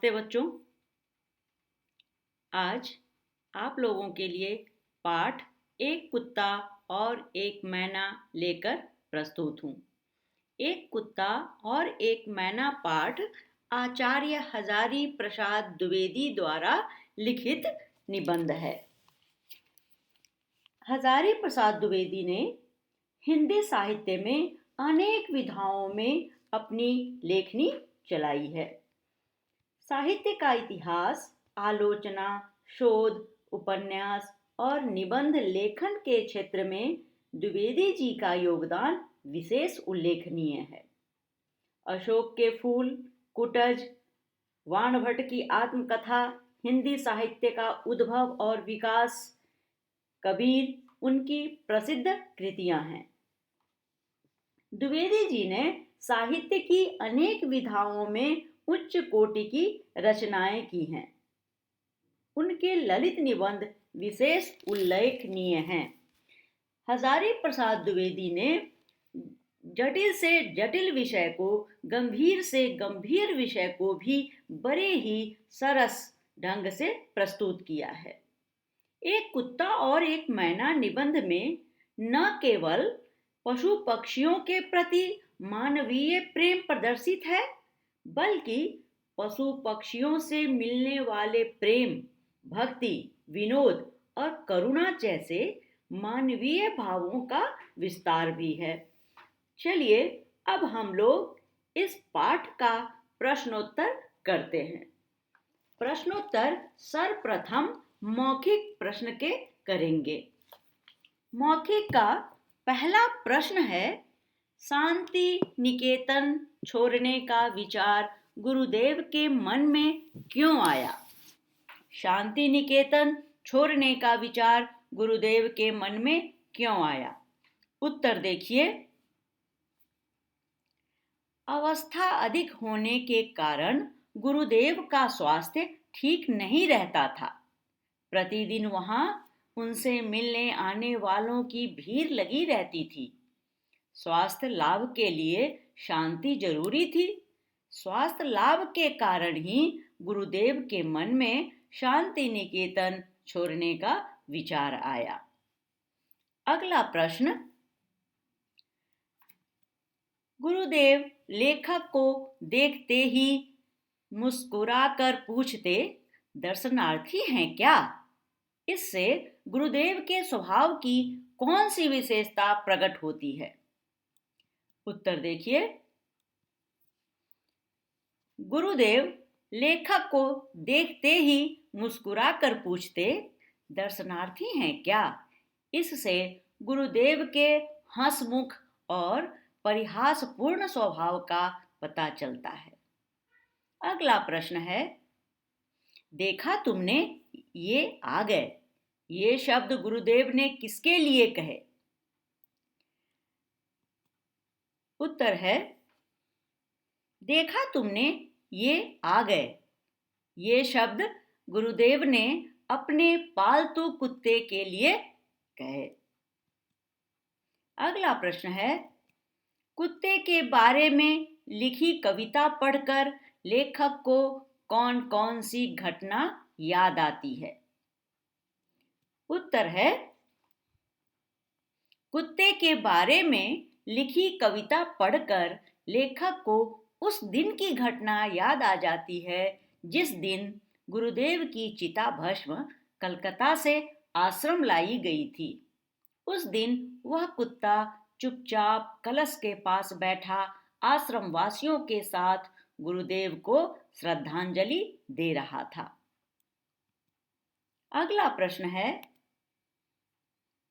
नमस्ते बच्चों। आज आप लोगों के लिए पाठ एक कुत्ता और एक मैना लेकर प्रस्तुत हूँ। एक कुत्ता और एक मैना पाठ आचार्य हजारी प्रसाद द्विवेदी द्वारा लिखित निबंध है। हजारी प्रसाद द्विवेदी ने हिंदी साहित्य में अनेक विधाओं में अपनी लेखनी चलाई है। साहित्य का इतिहास, आलोचना, शोध, उपन्यास और निबंध लेखन के क्षेत्र में द्विवेदी जी का योगदान विशेष उल्लेखनीय है। अशोक के फूल, कुटज, वाणभट्ट की आत्मकथा हिंदी साहित्य का उद्भव और विकास, कबीर उनकी प्रसिद्ध कृतियां हैं। द्विवेदी जी ने साहित्य की अनेक विधाओं में उच्च कोटि की रचनाएं की हैं। उनके ललित निबंध विशेष उल्लेखनीय हैं। हजारी प्रसाद द्विवेदी ने जटिल से जटिल विषय को, गंभीर से गंभीर विषय को भी बड़े ही सरस ढंग से प्रस्तुत किया है। एक कुत्ता और एक मैना निबंध में न केवल पशु पक्षियों के प्रति मानवीय प्रेम प्रदर्शित है, बल्कि पशु पक्षियों से मिलने वाले प्रेम, भक्ति, विनोद और करुणा जैसे मानवीय भावों का विस्तार भी है। चलिए अब हम लोग इस पाठ का प्रश्नोत्तर करते हैं। प्रश्नोत्तर सर्वप्रथम मौखिक प्रश्न के करेंगे। मौखिक का पहला प्रश्न है, शांति निकेतन छोड़ने का विचार गुरुदेव के मन में क्यों आया? शांति निकेतन छोड़ने का विचार गुरुदेव के मन में क्यों आया? उत्तर देखिए। अवस्था अधिक होने के कारण गुरुदेव का स्वास्थ्य ठीक नहीं रहता था। प्रतिदिन वहां उनसे मिलने आने वालों की भीड़ लगी रहती थी। स्वास्थ्य लाभ के लिए शांति जरूरी थी। स्वास्थ्य लाभ के कारण ही गुरुदेव के मन में शांति निकेतन छोड़ने का विचार आया। अगला प्रश्न, गुरुदेव लेखक को देखते ही मुस्कुराकर पूछते, दर्शनार्थी हैं क्या? इससे गुरुदेव के स्वभाव की कौन सी विशेषता प्रकट होती है? उत्तर देखिए। गुरुदेव लेखक को देखते ही मुस्कुराकर पूछते, दर्शनार्थी हैं क्या? इससे गुरुदेव के हंसमुख और परिहासपूर्ण स्वभाव का पता चलता है। अगला प्रश्न है, देखा तुमने ये आ गए, ये शब्द गुरुदेव ने किसके लिए कहे? उत्तर है, देखा तुमने ये आ गए, ये शब्द गुरुदेव ने अपने पालतू कुत्ते के लिए कहे। अगला प्रश्न है, कुत्ते के बारे में लिखी कविता पढ़कर लेखक को कौन कौन सी घटना याद आती है? उत्तर है, कुत्ते के बारे में लिखी कविता पढ़कर लेखक को उस दिन की घटना याद आ जाती है जिस दिन गुरुदेव की चिता भस्म कलकत्ता से आश्रम लाई गई थी। उस दिन वह कुत्ता चुपचाप कलश के पास बैठा आश्रम वासियों के साथ गुरुदेव को श्रद्धांजलि दे रहा था। अगला प्रश्न है,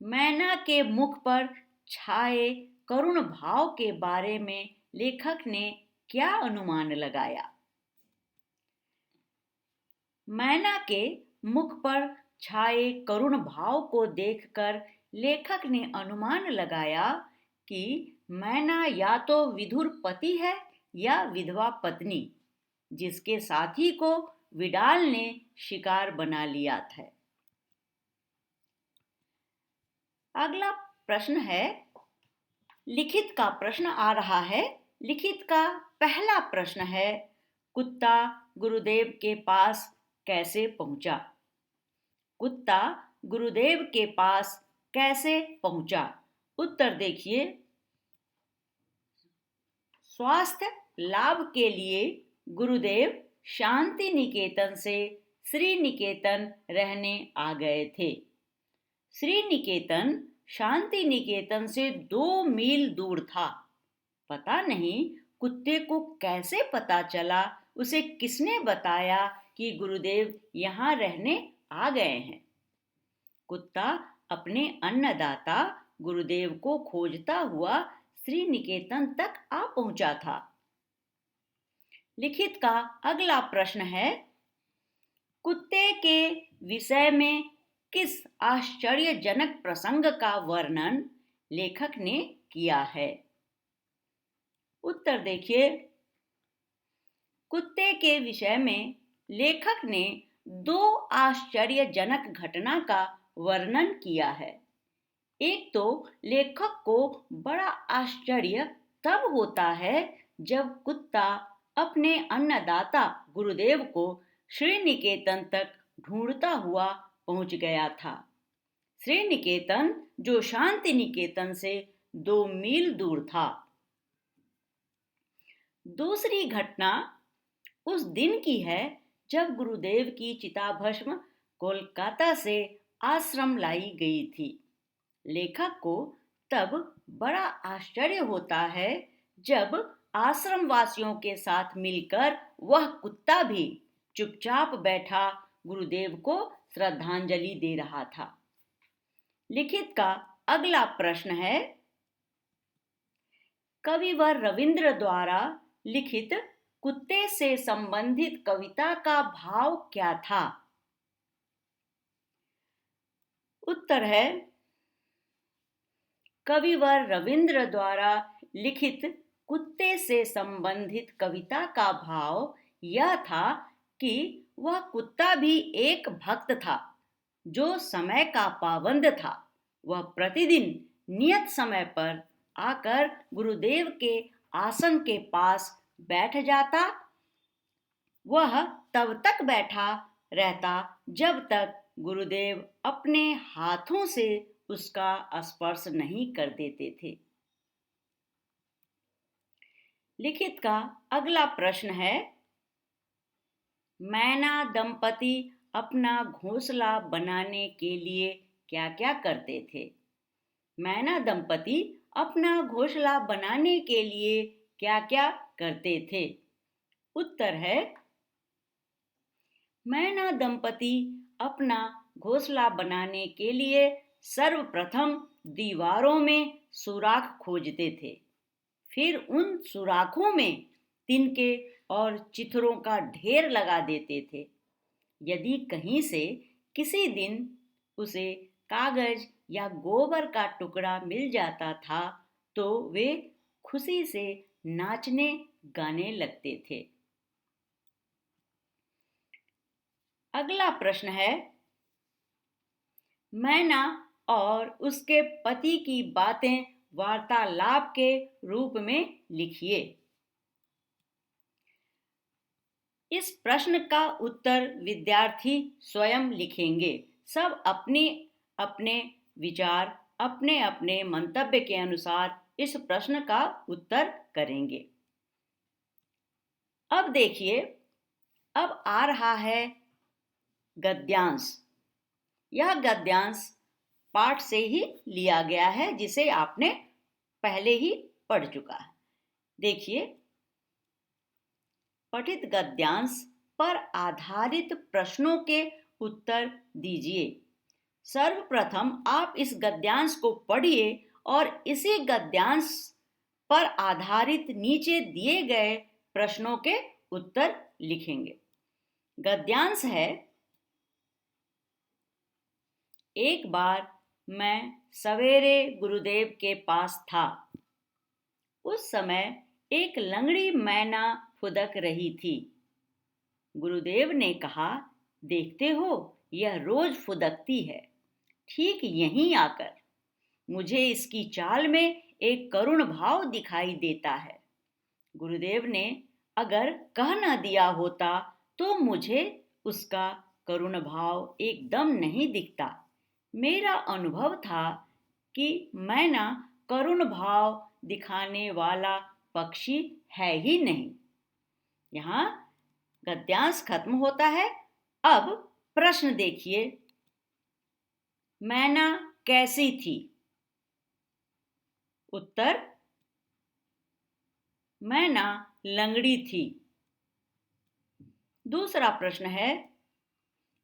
मैना के मुख पर छाए करुण भाव के बारे में लेखक ने क्या अनुमान लगाया? मैना के मुख पर छाए करुण भाव को देखकर लेखक ने अनुमान लगाया कि मैना या तो विधुर पति है या विधवा पत्नी, जिसके साथी को विडाल ने शिकार बना लिया था। अगला प्रश्न है, लिखित का प्रश्न आ रहा है। लिखित का पहला प्रश्न है, कुत्ता गुरुदेव के पास कैसे पहुंचा? कुत्ता गुरुदेव के पास कैसे पहुंचा? उत्तर देखिए, स्वास्थ्य लाभ के लिए गुरुदेव शांति निकेतन से श्री निकेतन रहने आ गए थे। श्री निकेतन शांति निकेतन से 2 मील दूर था। पता नहीं कुत्ते को कैसे पता चला, उसे किसने बताया कि गुरुदेव यहाँ रहने आ गए हैं। कुत्ता अपने अन्नदाता गुरुदेव को खोजता हुआ श्री निकेतन तक आ पहुंचा था। लिखित का अगला प्रश्न है, कुत्ते के विषय में किस आश्चर्यजनक प्रसंग का वर्णन लेखक ने किया है? उत्तर देखिए, कुत्ते के विषय में लेखक ने 2 आश्चर्यजनक घटना का वर्णन किया है। एक तो लेखक को बड़ा आश्चर्य तब होता है जब कुत्ता अपने अन्नदाता गुरुदेव को श्री निकेतन तक ढूंढता हुआ पहुंच गया था। श्री निकेतन जो शांति निकेतन से 2 मील दूर था। दूसरी घटना उस दिन की है जब गुरुदेव की चिताभस्म कोलकाता से आश्रम लाई गई थी। लेखक को तब बड़ा आश्चर्य होता है जब आश्रम वासियों के साथ मिलकर वह कुत्ता भी चुपचाप बैठा गुरुदेव को श्रद्धांजलि दे रहा था। लिखित का अगला प्रश्न है, कविवर रविंद्र द्वारा लिखित कुत्ते से संबंधित कविता का भाव क्या था? उत्तर है, कविवर रविंद्र द्वारा लिखित कुत्ते से संबंधित कविता का भाव यह था कि वह कुत्ता भी एक भक्त था जो समय का पाबंद था। वह प्रतिदिन नियत समय पर आकर गुरुदेव के आसन के पास बैठ जाता। वह तब तक बैठा रहता जब तक गुरुदेव अपने हाथों से उसका स्पर्श नहीं कर देते थे। लिखित का अगला प्रश्न है, मैना दंपति अपना घोंसला बनाने के लिए क्या क्या करते थे? मैना दंपति अपना घोंसला बनाने के लिए क्या क्या करते थे? उत्तर है, मैना दंपति अपना घोंसला बनाने के लिए सर्वप्रथम दीवारों में सुराख खोजते थे। फिर उन सुराखों में तिनके और चिथड़ों का ढेर लगा देते थे। यदि कहीं से किसी दिन उसे कागज या गोबर का टुकड़ा मिल जाता था तो वे खुशी से नाचने गाने लगते थे। अगला प्रश्न है, मैना और उसके पति की बातें वार्तालाप के रूप में लिखिए। इस प्रश्न का उत्तर विद्यार्थी स्वयं लिखेंगे। सब अपने अपने विचार, अपने अपने मंतव्य के अनुसार इस प्रश्न का उत्तर करेंगे। अब देखिए, अब आ रहा है गद्यांश। यह गद्यांश पाठ से ही लिया गया है जिसे आपने पहले ही पढ़ चुका है। देखिए, पठित गद्यांश पर आधारित प्रश्नों के उत्तर दीजिए। सर्वप्रथम आप इस गद्यांश को पढ़िए और इसी गद्यांश पर आधारित नीचे दिए गए प्रश्नों के उत्तर लिखेंगे। गद्यांश है, एक बार मैं सवेरे गुरुदेव के पास था। उस समय एक लंगड़ी मैना फुदक रही थी। गुरुदेव ने कहा, देखते हो यह रोज फुदकती है, ठीक यहीं आकर। मुझे इसकी चाल में एक करुण भाव दिखाई देता है। गुरुदेव ने अगर कह न दिया होता तो मुझे उसका करुण भाव एकदम नहीं दिखता। मेरा अनुभव था कि मैना करुण भाव दिखाने वाला पक्षी है ही नहीं। यहाँ गद्यांश खत्म होता है। अब प्रश्न देखिए, मैना कैसी थी? उत्तर, मैना लंगड़ी थी। दूसरा प्रश्न है,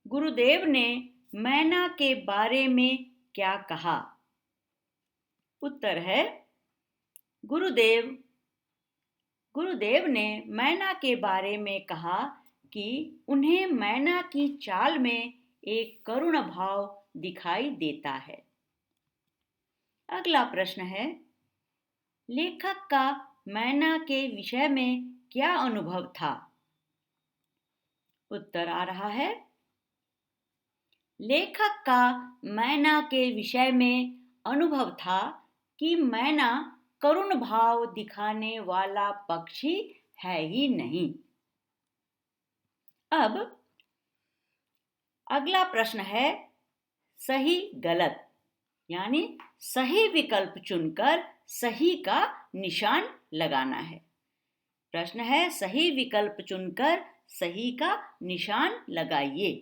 गुरुदेव ने मैना के बारे में क्या कहा? उत्तर है, गुरुदेव ने मैना के बारे में कहा कि उन्हें मैना की चाल में एक करुण भाव दिखाई देता है। अगला प्रश्न है, लेखक का मैना के विषय में क्या अनुभव था? उत्तर आ रहा है, लेखक का मैना के विषय में अनुभव था कि मैना करुण भाव दिखाने वाला पक्षी है ही नहीं। अब अगला प्रश्न है, सही गलत, यानी सही विकल्प चुनकर सही का निशान लगाना है। प्रश्न है, सही विकल्प चुनकर सही का निशान लगाइए।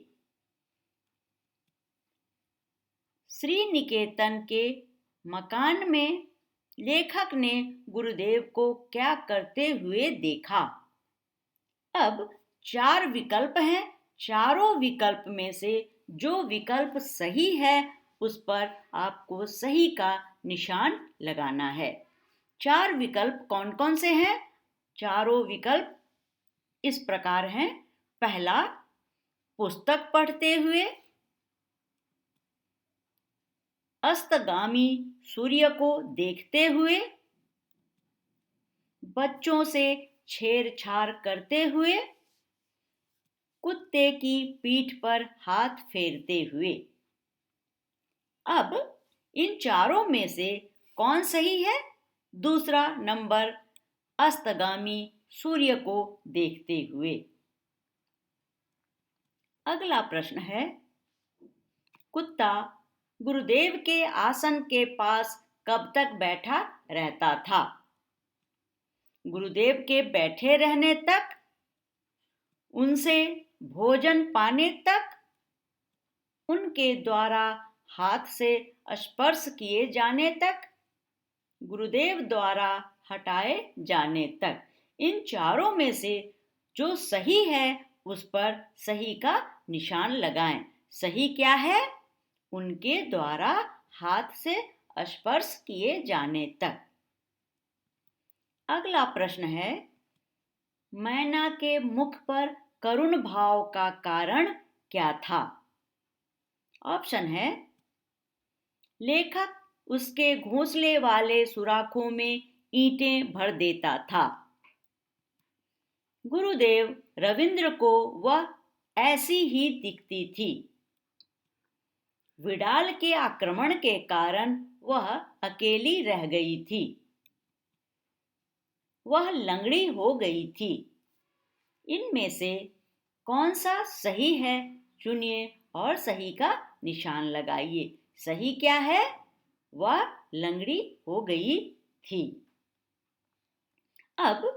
श्री निकेतन के मकान में लेखक ने गुरुदेव को क्या करते हुए देखा? अब 4 विकल्प हैं। चारों विकल्प में से जो विकल्प सही है उस पर आपको सही का निशान लगाना है। 4 विकल्प कौन कौन से हैं? चारों विकल्प इस प्रकार हैं। पहला, पुस्तक पढ़ते हुए, अस्तगामी सूर्य को देखते हुए, बच्चों से छेड़छाड़ करते हुए, कुत्ते की पीठ पर हाथ फेरते हुए। अब इन चारों में से कौन सही है? दूसरा नंबर, अस्तगामी सूर्य को देखते हुए। अगला प्रश्न है, कुत्ता गुरुदेव के आसन के पास कब तक बैठा रहता था? गुरुदेव के बैठे रहने तक, उनसे भोजन पाने तक, उनके द्वारा हाथ से स्पर्श किए जाने तक, गुरुदेव द्वारा हटाए जाने तक। इन चारों में से जो सही है उस पर सही का निशान लगाएं। सही क्या है? उनके द्वारा हाथ से स्पर्श किए जाने तक। अगला प्रश्न है, मैना के मुख पर करुण भाव का कारण क्या था? ऑप्शन है, लेखक उसके घोंसले वाले सुराखों में ईंटें भर देता था। गुरुदेव रविंद्र को वह ऐसी ही दिखती थी। विडाल के आक्रमण के कारण वह अकेली रह गई थी। वह लंगड़ी हो गई थी। इनमें से कौन सा सही है? चुनिए और सही का निशान लगाइए। सही क्या है? वह लंगड़ी हो गई थी। अब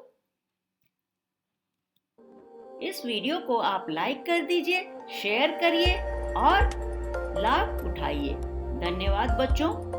इस वीडियो को आप लाइक कर दीजिए, शेयर करिए और लाभ उठाइए। धन्यवाद बच्चों।